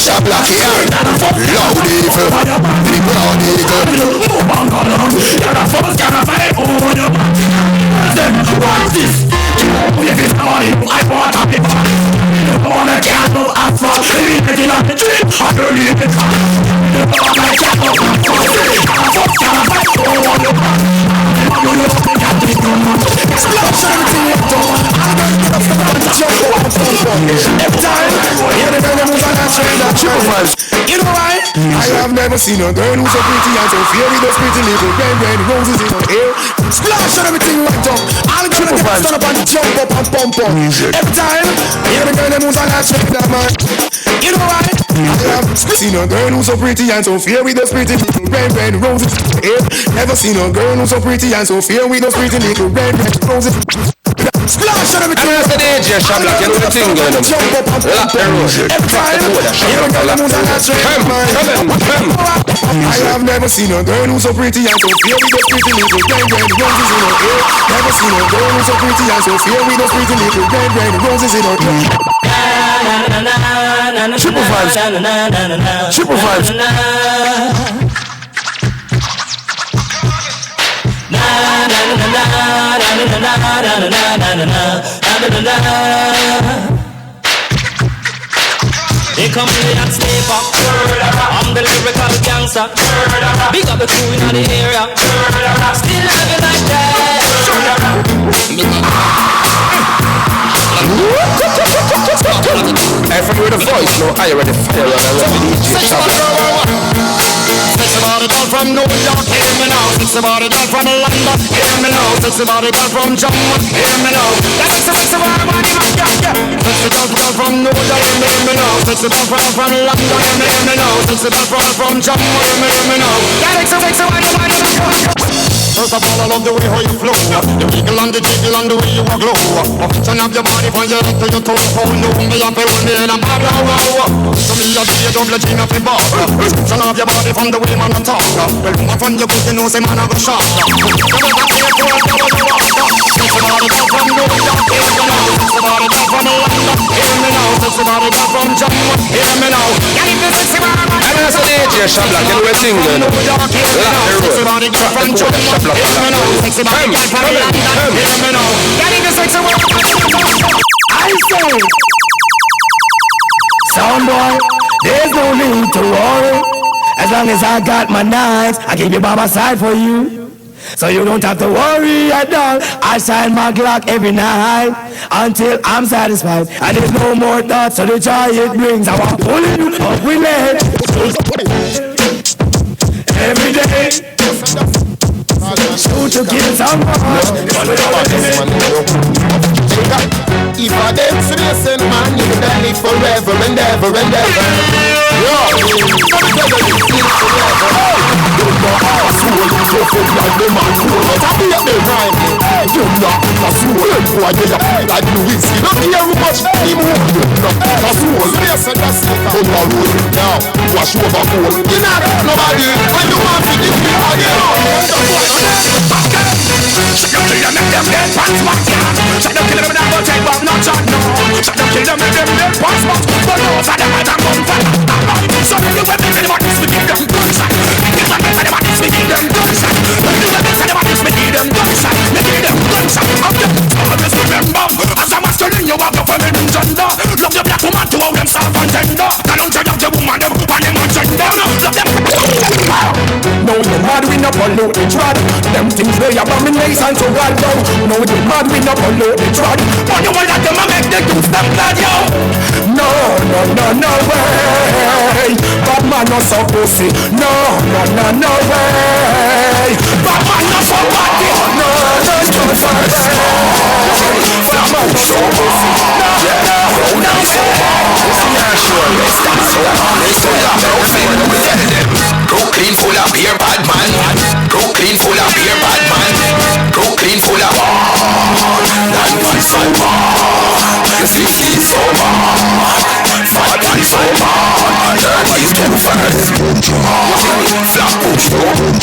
shop like here. Loud evil, the brown eagle. You're the first kind of fight on your back. What's this? If it's money, I want a big one. I wanna get no asphalt. Maybe on the tree, I don't need it. I wanna get no asphalt. You're the first kind of fight on your back. You know they got this gun. Explosion, everything you do. I'm gonna get up and jump up and jump. Every time, hear the girl move on that train, that triple five. You know why? I have never seen a girl who's so pretty and so fairy. Those pretty little red roses in her hair. Splash on everything right up. All the triple five stand up and jump up and pump up. Every time, hear the girl moves on that train, that man. You know why? I have seen a girl who's so pretty and so fairy. Those pretty little red roses in her hair. Never seen a girl who's so pretty and so fairy. Those pretty little red roses. Splash on everything. I'm the DJ shop like you know the thing going on. Jump up and pump up. Every time, hear the girl moves on that train, man. I have never seen a girl who's so pretty and so fairy. Those pretty little red roses in her hair. Never seen a girl who's so pretty and so fairy. Those pretty little red roses in her hair. Triple vibes. Triple vibes. They come in and sleep up. I'm the lyrical gangster. Big up the crew in the area. Still living like that. Hey, from with the voice, no, I already fire on the DJ shop. It's about it all from New York, hear me now. It's about it all from London, hear me now. It's about it all from Jamaica, hear me now. That's about money, yeah. It's all from New York, hear me now. It's about from London, hear me now. It's about from Jamaica, hear me now. That's about First of all, I love the way how you flow. The wiggle and the jiggle and the way you glow. Turn up your body from your head to your toe. Oh no, me up and roll me in a bad wow. So me a be a double G up in bar. Turn up your body from the way man a talk. Well, my friend you good, you know say man a go shot. It's about it all from New York, hear me now. It's about it all from London, hear me now. It's about it all from Jamaica, hear me now. And if it's I'm the DJ shop like you know the thing going on. it's about it all from Jamaica. I say, sound boy, there's no need to worry. As long as I got my knives, I keep you by my side for you. So you don't have to worry at all. I shine my Glock every night until I'm satisfied. And there's no more thoughts of the joy it brings. I want pulling you up with me every day. Shoot to kill someone. If I didn't listen, man, you would live forever and ever and ever. Yo, like the man who was happy at the rhyme. You're not a soul, boy, you're like the whiskey. Not hear much anymore. You're not a soul. Yes, that's it. On the road now, wash over cold. You're not nobody. When you want to give me all your own. Shut up, kill them, make them dead, pants back, yeah. Shut up, kill them, never take back, not shot, no. Shut up, kill them, make them dead, pants back. But no, for them, I don't come back. So if you weapons and the bodies, we give them gunshot. If you weapons and the bodies, we give them gunshot. If you weapons and the bodies, we give them gunshot. We give them gunshot. Always remember, as a masculine, you have the feminine gender. Love the black woman to how them self-contender. Don't you love the woman, them on them agenda. Love them. No, you're mad, we not follow the trot. Them things they abomination to God, yo. No, you're mad, we not follow the trot. But you want that them make the youth them glad, yo. No way. Bad man not so pussy. No way. Bad man not so bad, yo. No way. Bad man not so pussy. No Brooklyn full of beer, bad man. Brooklyn full of beer, bad man. Brooklyn full of land man so bad. 50 so bad. Fat man so bad. 30's too fast. Flat push so bad.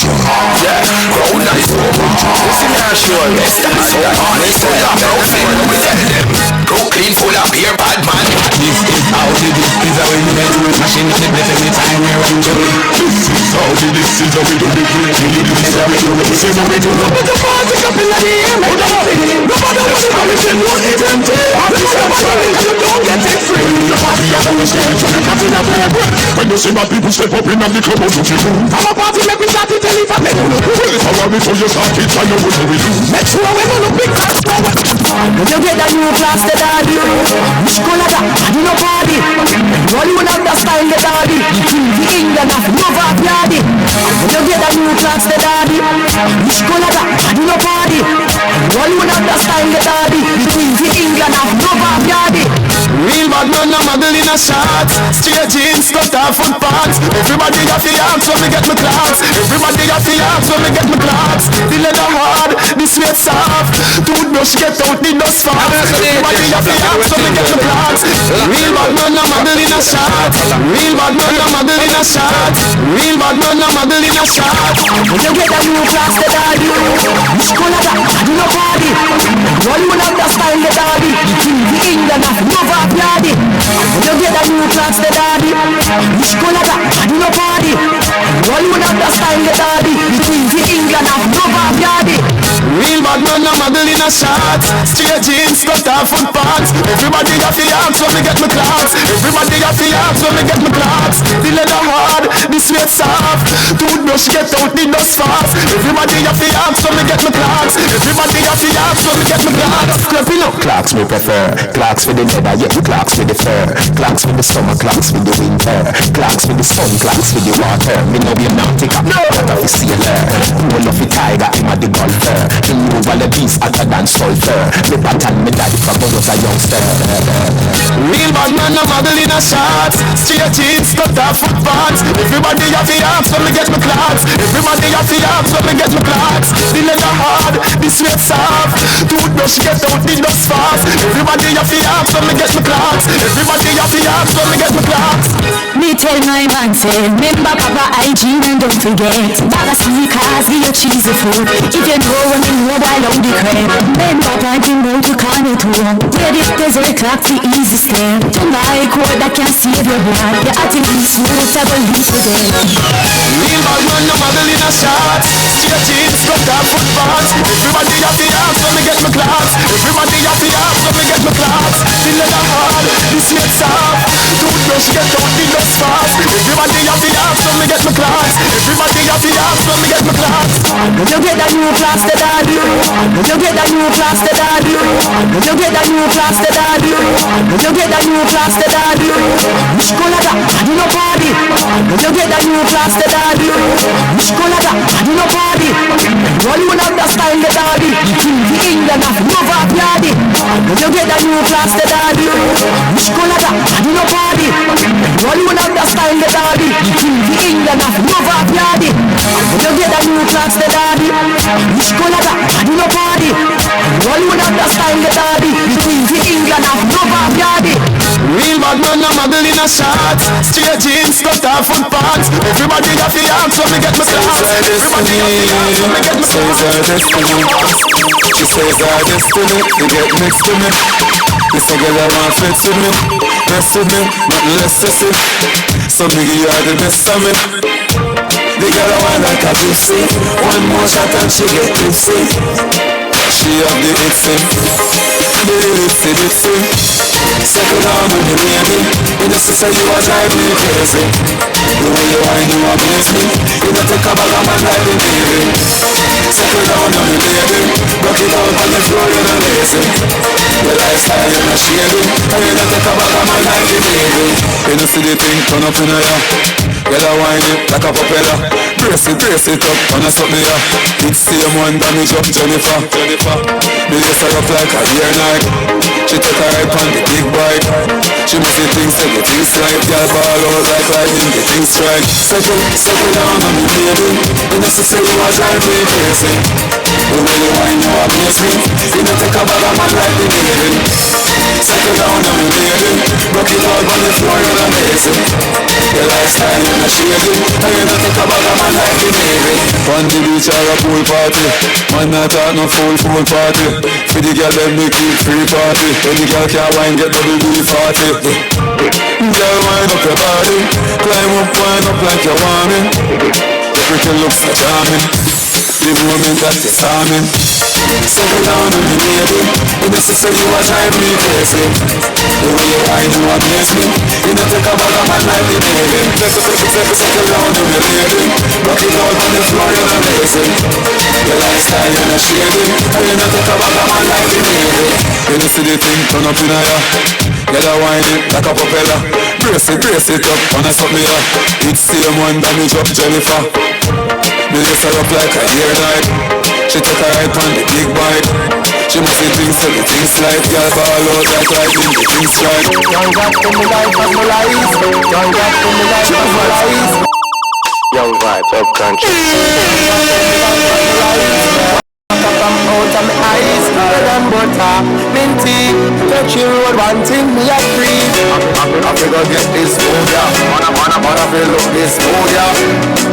Yeah, ground nice so bad. Listen here, sure. That's so bad. It's full of Brooklyn. We tell them Brooklyn full of beer, bad man. How did this is how we do it? Machine on the plate every time we run to it. This is how we do it. This is how we do it. This is how we do it. Put the party up in the air. No matter what the condition, what it entails. This is how you don't get it free. The party up in the air. Party up in the air. When you see my people step up in the club, don't you move? I'm a party, let me start it, tell if I let you know. Follow me before you start it, I know what we do. Make sure we're gonna pick up. You get a new class, the daddy. Which color that? I do no party. All you understand the daddy. The England of Nova Piadi. You get a new class, the daddy. Which color that? I do no party. All you understand the daddy. The England of Nova Piadi. Real bad man, a model in a shot. Straight jeans, cut off foot pants. Everybody got the arms when me get my clocks. Everybody got the arms when me get my clocks. The leather hard, the sweat soft. Toothbrush get out the dust fast. Everybody got the arms when me get my clocks. Real bad man, a model in a shot. Real bad man, a model in a shot. Real bad man, a model in a shot. You get a new class, the daddy. Which color that? I do no party. All you understand the daddy. The England of Nova Piadi. You get a new class, the daddy. Which color that? I do no party. All you understand the daddy. The England of Nova Piadi. Real bad man, a model in a shot. Straight jeans, cut off foot pants. Everybody got the arms when me get my clocks. Everybody got the arms when me get my clocks. The leather hard, the sweat soft. Toothbrush get out the dust fast. Everybody got the arms when me get my clocks. Everybody got the arms when me get my clocks. Clapping up. Clocks we prefer. Clocks with the leather, yeah. Clocks with the fur. Clocks with the summer, clocks with the winter. Clocks with the sun, clocks with the water. Me know be a nautica, no. But of a sailor. Who love the tiger, him a the golfer. Me knew all the beast hotter than sulfur. Me pattern me daddy from when I was a youngster. Real bad man, a model in a shot. Straight jeans, cut off foot pants. Everybody got the arms when me get my clocks. Everybody got the arms when me get my clocks. The leather hard, the sweat soft. Toothbrush get out the dust fast. Everybody got the arms when me get my clocks. Everybody got the arms when me get my clocks. Me tell my man say, remember Papa hygiene and don't forget. Baba sneakers, give you cheesy food. If you know when you know I love the crap. Remember planting out to corner too. Where the desert clock the easy step. To my code that can save your blood. The attitude smooth, I will leave for them. Real bad man, no model in a shot. Straight jeans, cut off foot pants. Everybody got the arms when me get my clocks. Everybody got the arms when me get my clocks. The leather hard, the sweat soft. Toothbrush get out the dust fast. Everybody got the arms when me get my clocks. Everybody got the arms when me get my clocks. You get a new class, the daddy. You get a new class, the daddy. You get a new class, the daddy. You get a new class, the daddy. Which color that? I do no party. You get a new class, the daddy. Which color that? I do no party. All you understand the daddy. The England of Nova Piadi. You get a new class, the daddy. Which color that? I do no party. All you understand the daddy. The England of Nova Piadi. You get a new class, the daddy. Which color that? I do no party. All you understand the daddy. The England of Nova Piadi. Real bad man, a model in a shot. Straight jeans, cut off foot pants. Everybody got the arms when me get my clocks. Everybody got the arms when me get my clocks. She says our destiny, to get next to me. This a girl I want flex with me, mess with me, nothing less sissy. So nigga you are the best of me. The girl I want like a gypsy. One more shot and she get tipsy. She have the itsy, the itsy. Settle down on the baby. In the sister you are driving me crazy. The way you whine you amaze me. You don't take a bag of man like the baby. Settle down on the baby. Rock it out on the floor, you're not lazy. The lifestyle you're not shady. And you don't take a bag of man like the baby. You don't see the thing turn up in a ya. Get a whine it like a propeller. Brace it up, and I stop me ya. It's same one damage up Jennifer. Me lace her up like a ear knife. She take a ride on the big bike. She must see things, take the things right. Girl ball out like lightning, the things strike. Settle down on me baby. You know say you are driving me crazy. The way you whine you amaze me. You know take a bag of man like the baby. Settle down on me, baby. Rock it out on the floor, you're amazing. Your lifestyle, you're not shady. And you don't think about a man like the Navy. On the beach or a pool party. Man not talk no full party. For the girl them they keep free party. When the girl can't wine, get double B40. Girl, wind up your body. Climb up, wind up like you're warming. Your pretty looks so charming. The moment that you're farming. Settle down on me, baby. You just say you are driving me crazy. The way you whine, you amaze me. You don't take a bag of man like the Navy. Settle down on me, baby. Rock it out on the floor, you're amazing. Your lifestyle, you're not shady. And you don't take a bag of man like the Navy. You don't see the thing turn up in a ya. Get a whine it like a propeller. Brace it up, and I suck me up. It's the one damage up Jennifer. Me lift her up like a hair knife. She take a ride on the big bike. She must be things so the things slide. Girl ball out like lightning, the things strike. Young got to me life of my life. Young got to me life of my life. Young vibes of country. Out of my eyes, bread and butter, minty. Touchy road, one thing me a free. I figure get this food, yeah. Wanna feel look this food, yeah.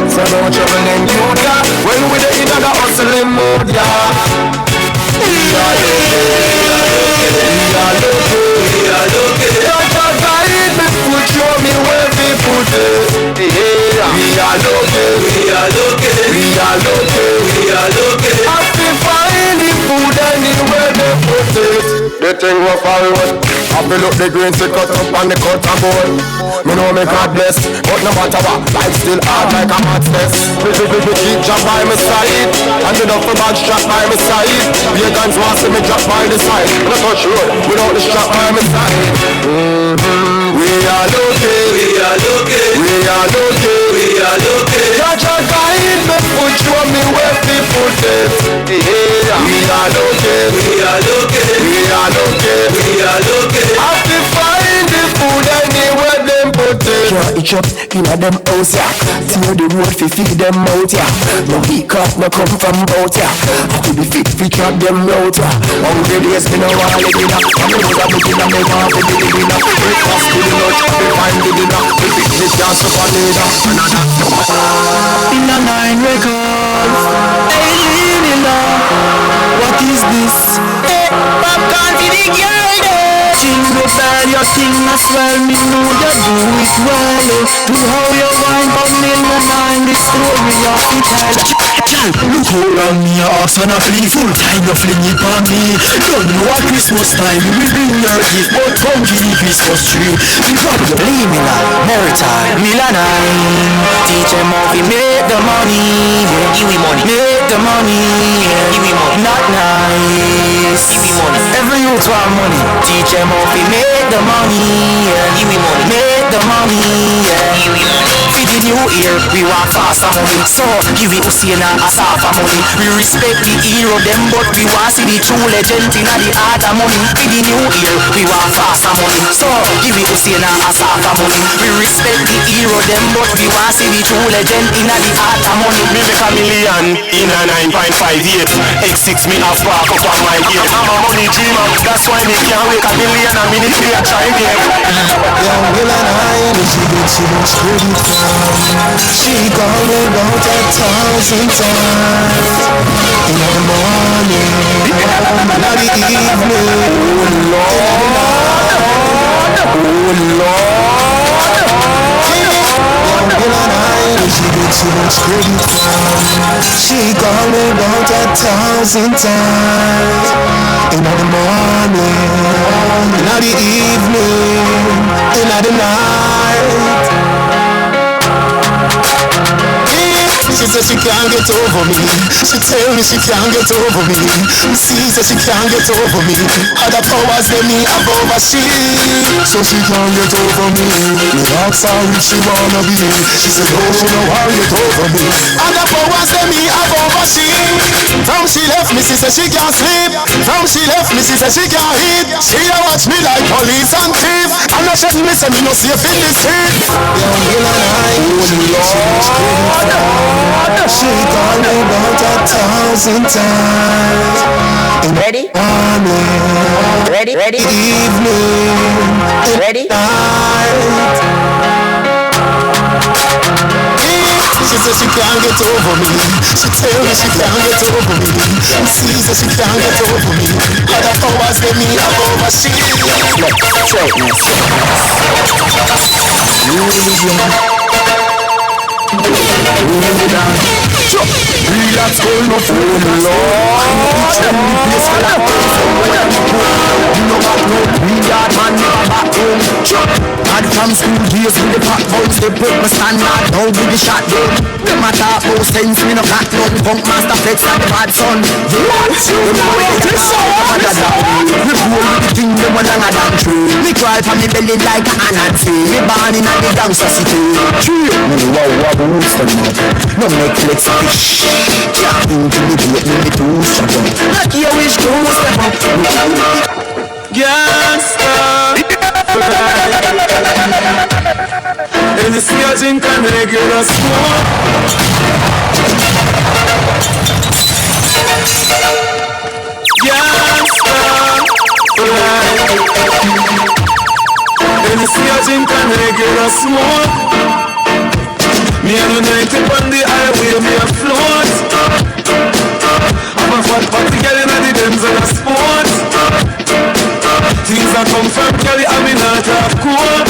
So don't trouble them you, yeah. When we the in the hustling mood, yeah. We are looking. Just a guide me foot, show me where we put it. We are looking. Happy find the food anywhere they put it. The thing will forward. I feel up the green to cut up on the cutter board. Me know me God bless, but no matter what, life still hard like a hot test. We keep drop by my side, and the duffel bag strap by my side. Pagans want see me drop by the side. When I touch road, without the strap by my side. We are looking. Judge a guide me foot, show me where we put it. We are looking. Happy find the food anywhere them put it. Can't itch up in a them house, yeah. Tear the road fi feed them out, yeah. No hiccup, no come from out, yeah. Have to be fit fi trap them out, yeah. Hungry days me no want live in a. And me was a beginner, me want to be the winner. Breakfast to the lunch, we find the dinner. We pick this dance up on leader. In a 9 records, hey Lila, what is this? Hey, popcorn for the girl there. Jingle bell, you sing as well. Me know you do it well. To how you wind up me in the mind. The story of the child. Look how long me ask when I fling full time. You fling it on me. Don't know at Christmas time we will bring your gift, but come give the Christmas tree. Leave me now, Maritime, Milanine. Teach them how we make the money. Give me money. Make the money. Give me money. Not nice. Give me money. Every youth want money. Teach them how we make the money. Give me money. Make the money. Give me money. For the new year, we want faster money. So give it Usaina a soft money. We respect the hero them, but we want see the true legend in the art of money. For the new year, we want faster money. So give it Usaina a soft money. We respect the hero them, but we want see the true legend in the art of money. Me make a million in a 9.58. X6 me have park up on my gate. I'm a money dreamer, that's why me can't wake a million a minute me a try game. Young Will and I, she did so much credit from. She called me about 1,000 times. In the morning, in the evening. Oh Lord. Young Will and I, she did so much credit from. She called me about 1,000 times. In the morning, in the evening, in the night. She said she can't get over me. She tell me she can't get over me. She said she can't get over me. Other powers than me above her she. So she can't get over me. Me ask her if she wanna be. She said oh she don't want to get over me. Other powers than me above her she. From she left me she said she can't sleep. From she left me she said she can't eat. She a watch me like police and thief. And I said me say me no safe in the street. Young girl and I, oh Lord. She called me about 1,000 times. Ready? Ready? Ready? Ready? Evening. Ready? Night. She says she can't get over me. She tell me she can't get over me. She sees that she can't get over me. Other powers than me have over she. Relax, hold no phone, Lord. You know what, no, we yard man never back home. And from school days with the pop bounce, they put my standard down with the shotgun. Them a talk no sense, me no got none. Punk master flex and the bad son. Yeah, you know this song. We roll with the thing, them one longer than true. Me crawl from me belly like a anansi. Me born in a the gangster city. Me wow wow boots them up. No make flex fish. Can't intimidate me too strong. Like you wish to step up. Gangsta. And you see a drink and regular smoke. Gangsta. And you see a drink and regular smoke. Me and the 90 on the highway, me a float. I'm a fat party girl in the Benz and a sport. Things that come from Kelly, I'm in a top coat.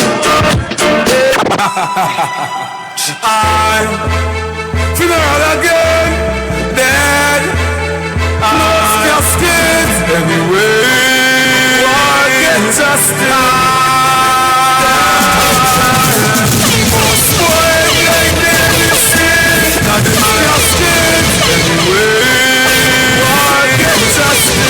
I'm funeral again, dead. I'm scared anyway. War get justice. Most boy like medicine. Not the scared anyway. War get justice.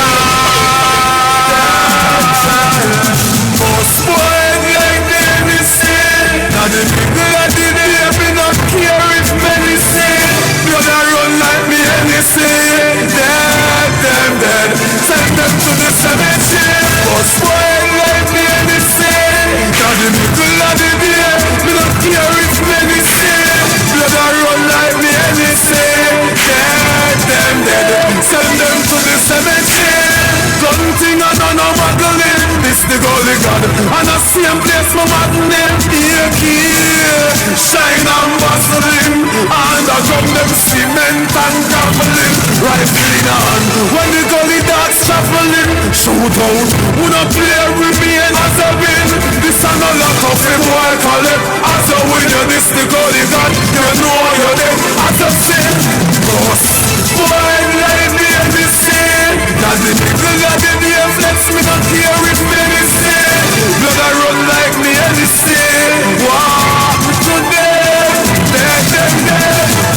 Most boy like medicine. Now the people that did it, me not care if medicine. Blood a run like me anything. Dead, them dead. Send them to the cemetery. Most boy like medicine. Now the people that did it, me not care if medicine. Blood a run like me anything. Dead, them dead. Send them to the cemetery. Something I don't know muggling. This the golden god. And the same place my maddening. Here, shine and bustling. And I drum them cement and gambling. Rifling on. When the gully dogs shuffling. Shoot out. Who not play with me and as a win. This and a lot of him boy call it. As a winner, this the golden god. You know you're dead. As a sin. Boss. Boy, like me and this sin. Now the people that did the flex me not care with medicine. Blood I run like me anything. Wow, today, dead.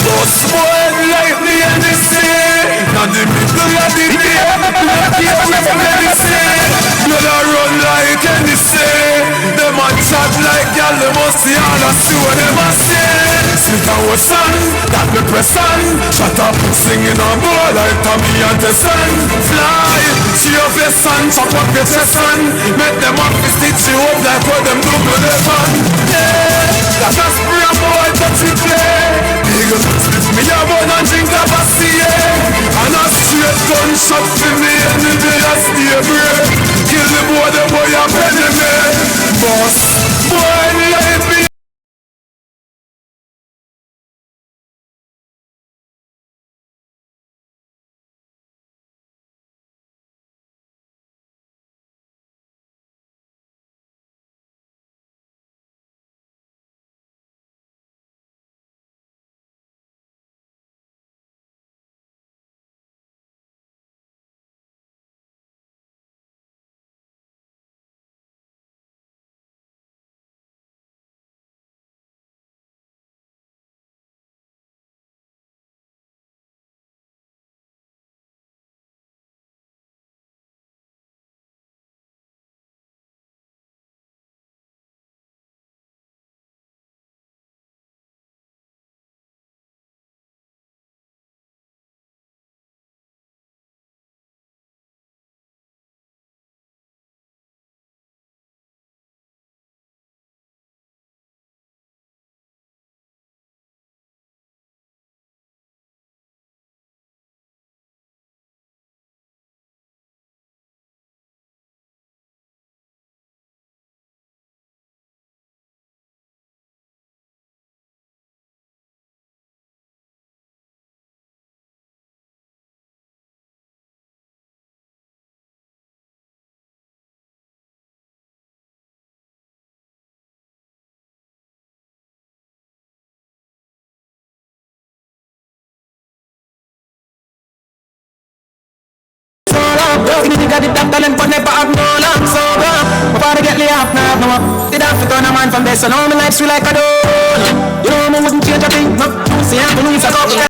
Boss boy like me anything. Now the people that did the not care with medicine. Blood I run like anything. Them a chat like y'all, they must see all I see what them a say. Sit down with son, that me press on. Shut up, singing on board like Tommy and the sun. Fly, see your face son, chop up your chest son. Make them up to stitch you up like what them do to the fun. Yeah, that's a spray a boy touch it play. Big split me a bun and drink a Basie. And a straight gunshot for me and the day I stay brave. Kill the boy a penny me. Boss, boy like me. got the top talent but never have no luck. So before they get laid off now, no. Did have to turn a man from there, so now my life's feel like a donut. You know me wouldn't change a thing, no. See I'm lose a couple.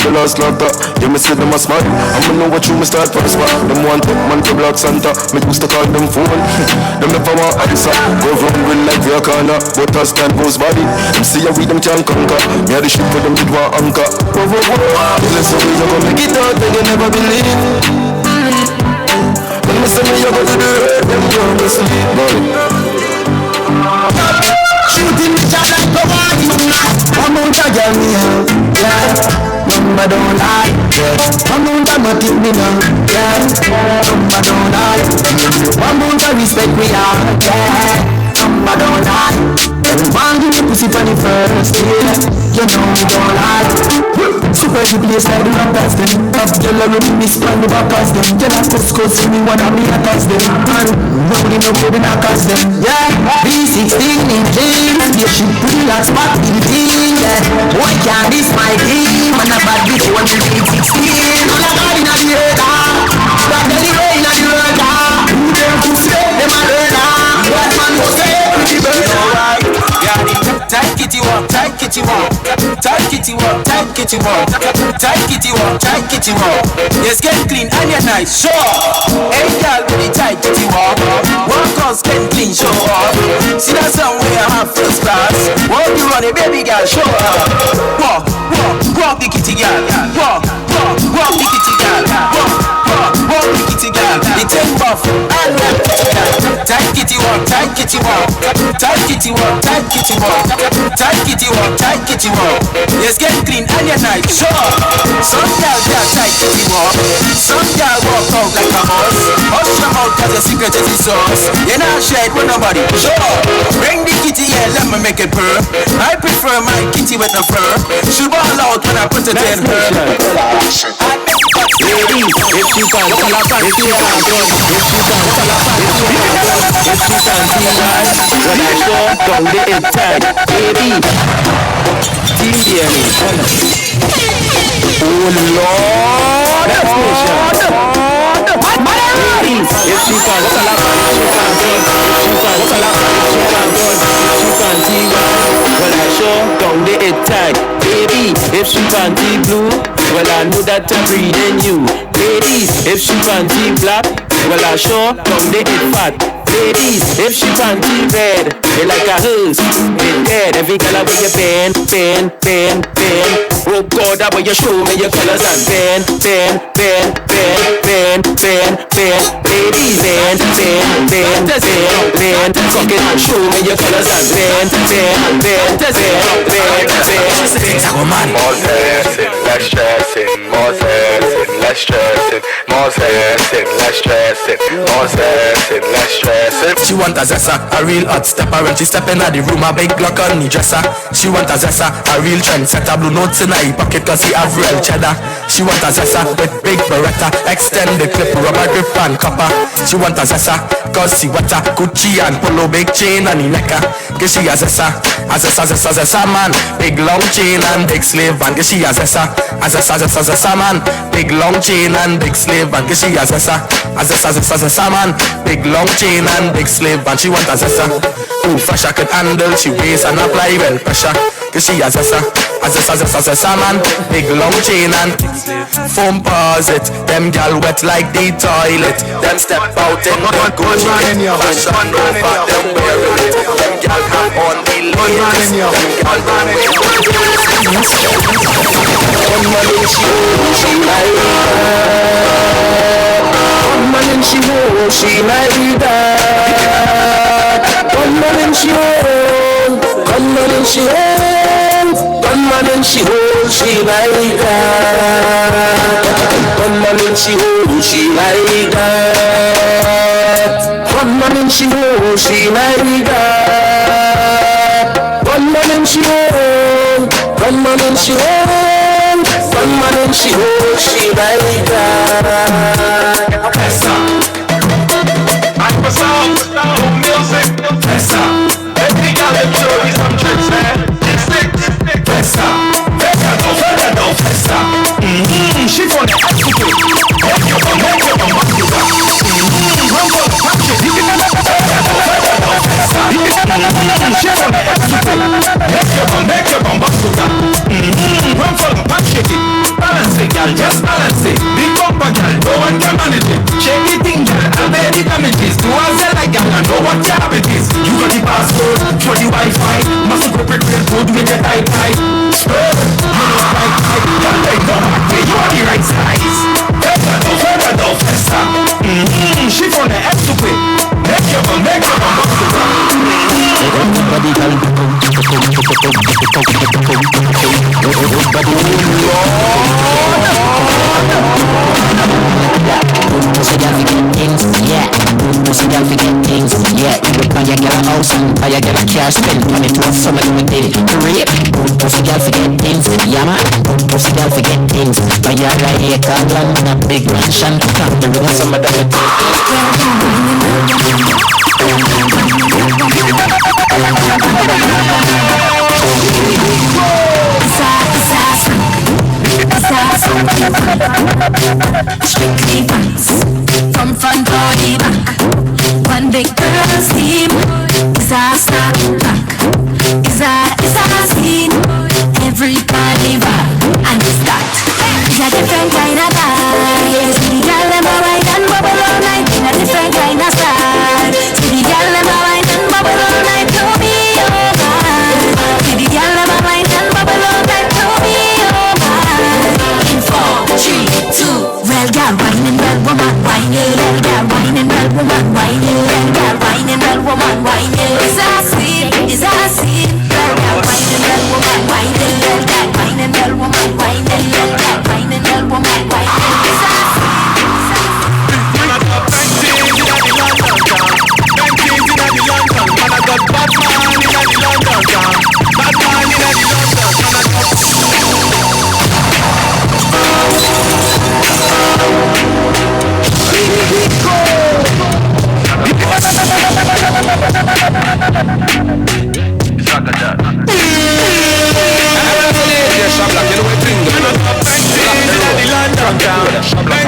The last laughter, yeah, me see them a smile. I'ma know what you me start for the spot. Them want up man to Black Santa. Me used to call them phone. Them never want answer. Go run with like your corner, but as time goes body, them see you with them can't conquer. Me had the shit for them did want anchor. Listen me, you gonna make it out, then you never believe. When me say me, you go to the earth, them gonna sleep, boy. Shooting the job like a party. I'm out to get me out, yeah. Number don't lie, yeah. I'm out to motive me now, yeah. Number don't lie. I'm out to respect me out, yeah. Number don't lie. Everyone give me pussy for the first, yeah. You know me don't lie. Super the place like the rappers them. Up yellow with me span the backers them. Tell us Cusco see me one of me attacks them. And nobody know baby not cast them, yeah. B16 in jeans, you should pretty like spot in team, yeah. Boy can't miss my team, and a bad bitch when you need 16. All I got in a the radar, got the way in a the radar. Who them to say them a learner? What man go say? Pretty burner. Tight kitty walk, tight kitty walk, tight kitty walk, tight kitty walk, tight kitty walk, tight kitty walk. Yes, get clean and you're nice, sure. Hey girl with the tight kitty walk, walk on skin clean, show off. See that somewhere I have first class. Walk you on it, baby girl, show up. Walk, walk, walk the kitty girl. Walk, walk, walk the kitty girl. Walk, walk, walk the kitty girl. The 10 buff and rap kitty girl. Tight kitty walk, tight kitty walk, tight kitty walk, tight kitty walk, tight kitty walk, tight kitty walk. Yes, get clean and you're nice, sure. Some girl got tight kitty walk, some girl walk out like a boss. Hush your mouth 'cause your secret is the sauce. You're not shared with nobody, sure. Bring the kitty here, let me make it purr. I prefer my kitty with no fur. She ball out when I put it in her. Ladies, if you can, if you can, if you can, when I show down the inside, baby, team DNA. Oh Lord, that's nation. Ladies, if you can, when I show down the inside, baby, if she panty blue, well I know that I'm breathing you. Ladies, if she panty black, well I sure down the it fat. Ladies, if she panty red, they like a hearse, it dead. Every color where you bend. Oh God, that way you show me your colors and bend. Ladies, bend. Fuck it and show me your colors and bend. More stressing, less stressing, more stressing, less stressing, more stressing, less stressing, more stressing, less stressing. She want a zessa, a real hot stepper. When she step in the room, a big Glock on the dresser. She want a zessa, a real trendsetter. Blue notes in her pocket 'cause he have real cheddar. She want a zessa with big beretta, extend the clip, rubber grip and copper. She want a zessa 'cause she want a Gucci and polo, big chain on the necker. Cause she a zessa man, big long chain and big slave. And cause she a zessa man, big long chain and big slave. And cause she a zessa man, big long chain and big slave. And she want a zessa who fresh I could handle. She weighs and apply well pressure. Cause she a zessa man, big long chain and foam paws it. Them gal wet like the toilet. Them step out in the Gucci fashion over. Them wearing it. Them gal have on the latest. Them gal don't wear it. She like she like that. Gunman and she hold, gunman and she hold, gunman and she hold, she like that. Gunman and she hold, she like that. Gunman and she hold, she like that. Gunman and she hold, gunman and she hold, gunman and she hold, she like that. I'm a sound music. Tessa, let me get them show you some tricks, man. Tessa, no, Tessa. She from the African. Make your bum back you got. Run for the punches. She from the African. Make your bum back you got. Run for the punches. Balance it, girl, just balance it. Big bumper, girl, no one can manage it. Shake the thing, girl, I'll bear the damages. Do as I like, girl, I know what your habit is. You got the password for the Wi-Fi. Must go prepare food with the tight. Spread, you know right, girl, they go back where you are the right size. Further, no, Fessa. She from the F to quit. Make your bum, Everybody, girl, pussy girl forget things, yeah. Pussy girl forget things, yeah. You buy your girl a house and buy your girl a car, spend money to a summer to a day. Great, pussy girl forget things, yeah man. Pussy girl forget things, buy your right here, Cleveland, and a big mansion. Come the river, some of them. Strictly vibes from front or the back. One big girl's team is our snap back. Is our scene. Everybody vibe and start. It's a different kind of vibe. See the girl them a ride and bubble all night in a different kind of style. See the girl them a ride and bubble all night to me over. See the girl them a ride and bubble all night to me over. In 4, 3, 2. Well, girl, whining, well, woman, whining. Well, girl, whining, well, woman, whining. Well, girl, whining, well, woman, whining. Is our scene, is our scene. Well, girl, whining, well, woman, whining. Well, girl, whining, well, woman, whining. Well, girl, whining, well, woman, whining. Is our scene. Man, I got Bentleys in the London town. Bentleys in the London. Man, I got Batman in the London town. Batman in the London. Man, I got.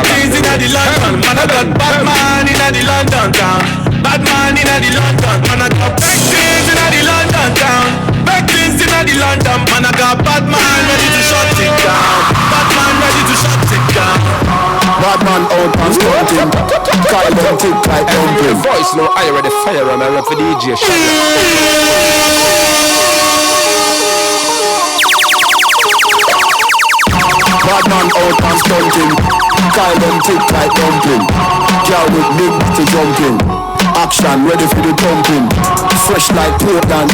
Bentleys in the London. Man, I got Batman in the London town. Batman in the London. Man, I got Bentleys in the London town. Bentleys in the London. Man, I got Batman ready to shut it down. Batman ready to shut it down. Badman out and stunting. Kyle them tick like dumpling. Voice no I ready fire and I rap for DJ Badman out and stunting. Kyle them tick like dumpling. Girl with big to jumping. Action ready for the thumping. Fresh like Portland,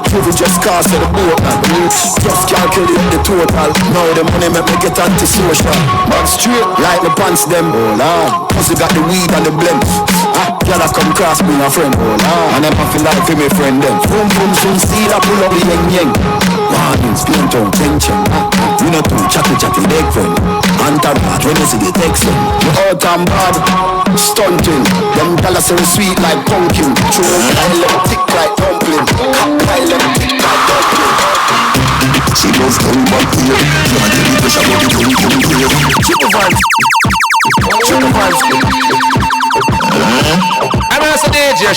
Prove just cast to the Portland. Just calculate the total. Now the money make me get antisocial. Man straight like the pants them. Oh lord, cause you got the weed and the blend. Girl I come cross me a friend. Oh lord, and them I feel like for me friend them. Boom boom soon see that pull up the yang yang. Warnings, plain tongue, tension. You know too chatty big friend. Antarat when you see the text them. You out and bad, stunting. Them dollars are sweet like pumpkin. True, I let tick like dumpling. I let tick like dumpling. She loves the back here. Can't get the pressure but the gun here. Triple vibes. I'm also DJ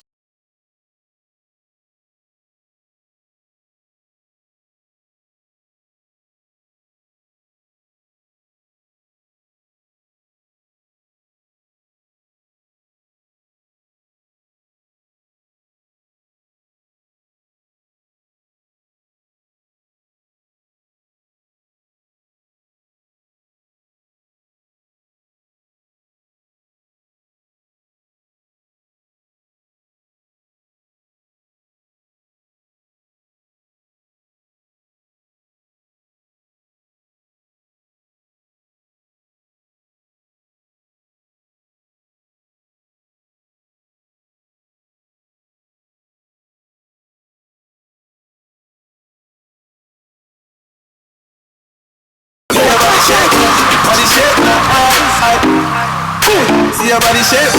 your body shape,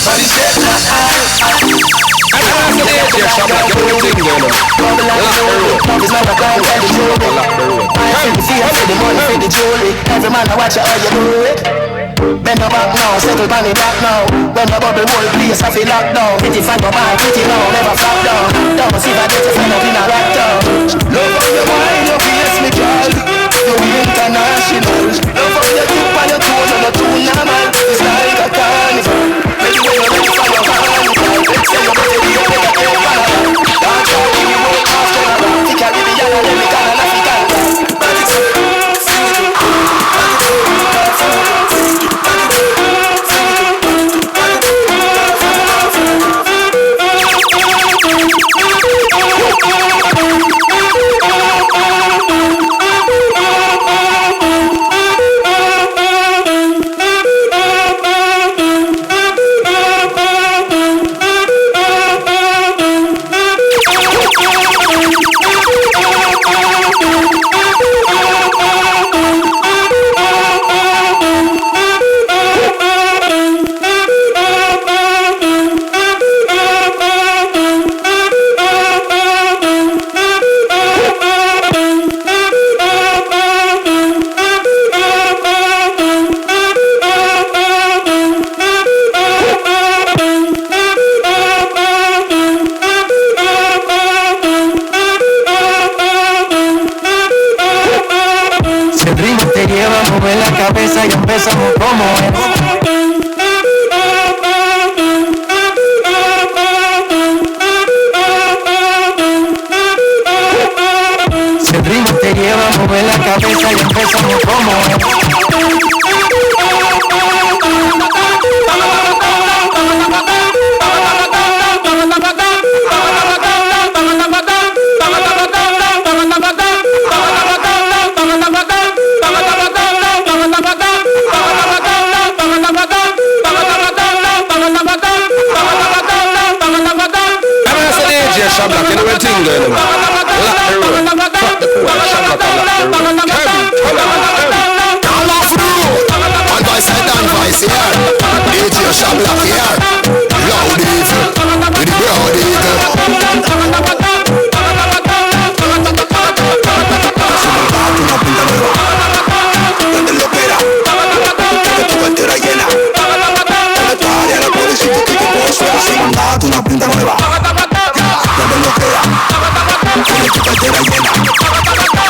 body shape. Every man I watch you, how you do it. Bend your back now, settle on the back now. When the bubble whole place I feel locked down. Pretty fine, but man, pretty now, never flop down. Don't see if I get your friend up in a rap town. Love how you wine, your face me girl. You're international. Love how you tip on your toes and your tune normal. It's like a carnival. Maybe when you're ready for your carnival. Say you're ready to make a tail carnival. Don't try to you walk after a rock. You carry the yellow, let me call an African. Y empezamos como es. Si el ritmo te lleva a mover la cabeza y empezamos como es. Shabla, you know what thing going on? Lock the road, fuck the cool, Shabla, lock the road. Call off road. One voice and one voice here. DJ Shabla here. Loud evil with the broad eagle. Donde lo opera, donde tu cartera llena, donde tu área la policía y tu equipo suena sin mandar una pinta nueva. Donde lo queda, donde tu cartera llena,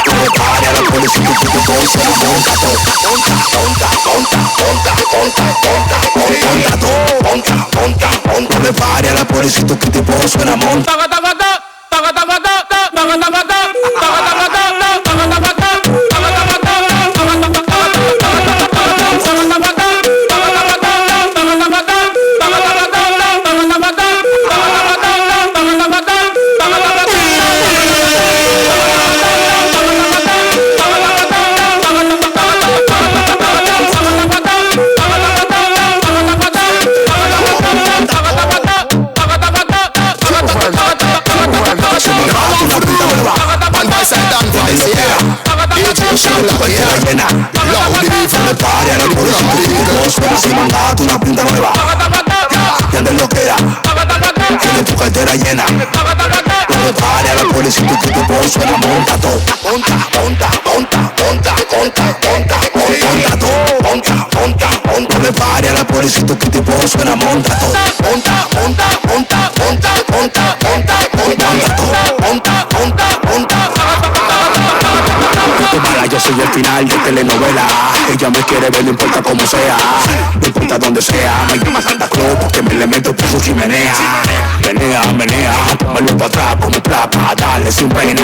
donde tu área la policía y tu equipo suena monta todo, donde tu área la policía y tu equipo suena monta. Si mandaste una pinta nueva, y antes lo queda, tiene tu cartera llena. Donde pare a la policía y tu equipo suena monta todo. Monta todo. Donde pare a la policía y tu equipo suena monta todo. Monta todo. Yo soy el final de telenovela. Ella me quiere ver, no importa cómo sea, no importa donde sea. Me llama Santa Claus porque me le meto por su chimenea. Menea, tómalo para atrás como plapa, dale sin pena.